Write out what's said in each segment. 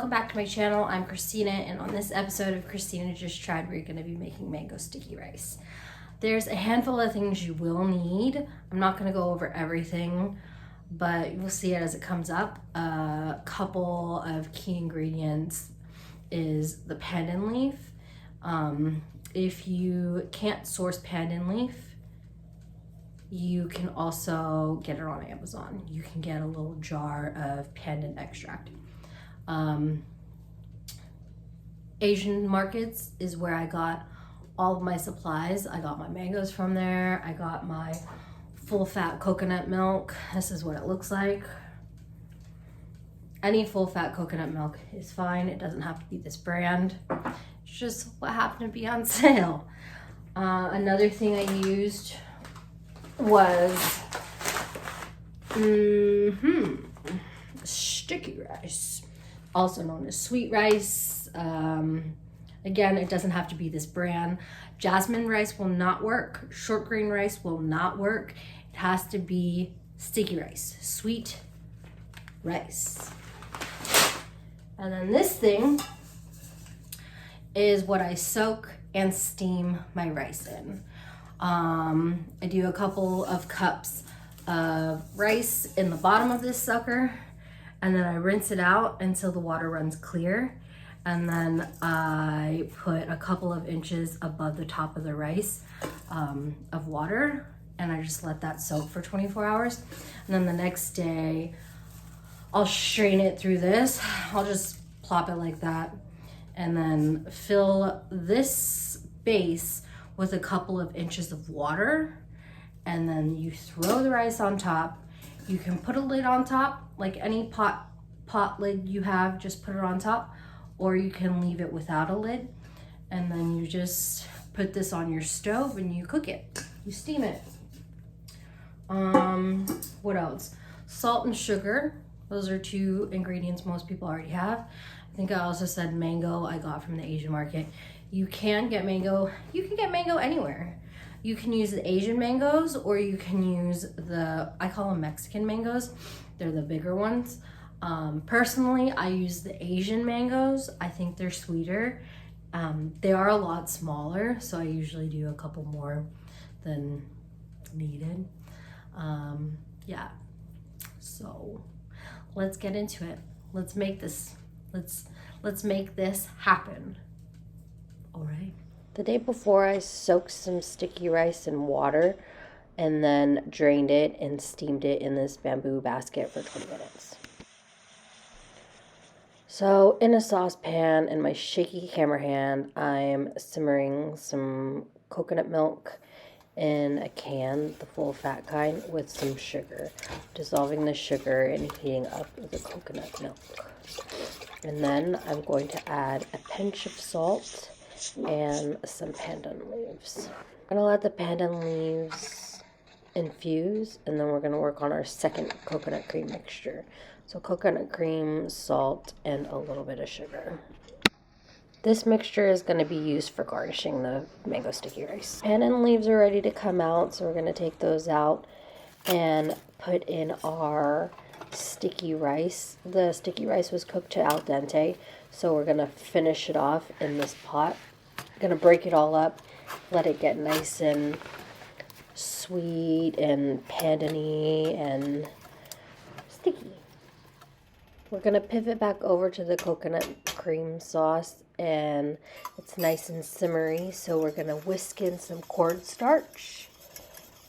welcome back to my channel. I'm Christina, and on this episode of Christina Just Tried, we're going to be making mango sticky rice. There's a handful of things you will need. I'm not going to go over everything, but you'll see it as it comes up. A couple of key ingredients is the pandon leaf. If you can't source pandon leaf, you can also get it on Amazon. You can get a little jar of pandon extract. Asian markets is where I got all of my supplies. I got my mangoes from there. I got my full fat coconut milk. This is what it looks like. Any full fat coconut milk is fine. It doesn't have to be this brand. It's just what happened to be on sale. Another thing I used was sticky rice, also known as sweet rice. Again, it doesn't have to be this brand. Jasmine rice will not work. Short grain rice will not work. It has to be sticky rice, sweet rice. And then this thing is what I soak and steam my rice in. I do a couple of cups of rice in the bottom of this sucker, and then I rinse it out until the water runs clear. And then I put a couple of inches above the top of the rice of water, and I just let that soak for 24 hours. And then the next day, I'll strain it through this. I'll just plop it like that, and then fill this base with a couple of inches of water, and then you throw the rice on top. You can put a lid on top, like any pot lid you have, just put it on top, or you can leave it without a lid, and then you just put this on your stove and you cook it. You steam it. What else? Salt and sugar. Those are two ingredients most people already have. I think I also said mango I got from the Asian market. You can get mango. You can get mango anywhere. You can use the Asian mangoes, or you can use I call them Mexican mangoes. They're the bigger ones. Personally, I use the Asian mangoes. I think they're sweeter. They are a lot smaller, so I usually do a couple more than needed. Yeah. So let's get into it. Let's make this. Let's make this happen. All right. The day before, I soaked some sticky rice in water and then drained it and steamed it in this bamboo basket for 20 minutes. So in a saucepan in my shaky camera hand, I'm simmering some coconut milk in a can, the full fat kind, with some sugar. Dissolving the sugar and heating up the coconut milk. And then I'm going to add a pinch of salt and some pandon leaves. I'm gonna let the pandon leaves infuse, and then we're gonna work on our second coconut cream mixture. So coconut cream, salt, and a little bit of sugar. This mixture is going to be used for garnishing the mango sticky rice. Pandon leaves are ready to come out, so we're going to take those out and put in our sticky rice. The sticky rice was cooked to al dente, so we're going to finish it off in this pot. I'm going to break it all up, let it get nice and sweet and pandon-y and sticky. We're going to pivot back over to the coconut cream sauce, and it's nice and simmery, so we're going to whisk in some cornstarch.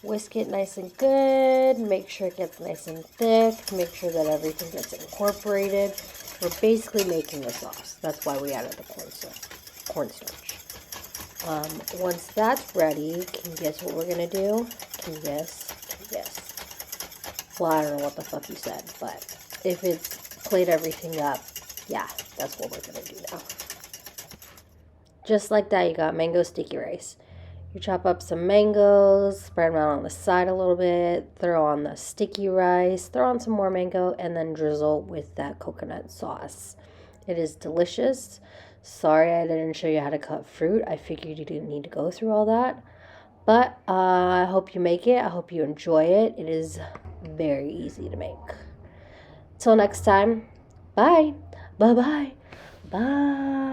Whisk it nice and good, make sure it gets nice and thick, make sure that everything gets incorporated. We're basically making a sauce. That's why we added the cornstarch. Once that's ready, can you guess what we're going to do? Can you guess? Well, I don't know what the fuck you said, but if it's played everything up, yeah, that's what we're going to do now. Just like that, you got mango sticky rice. You chop up some mangoes, spread them out on the side a little bit, throw on the sticky rice, throw on some more mango, and then drizzle with that coconut sauce. It is delicious. Sorry I didn't show you how to cut fruit. I figured you didn't need to go through all that. But I hope you make it. I hope you enjoy it. It is very easy to make. Till next time, bye. Bye-bye. Bye.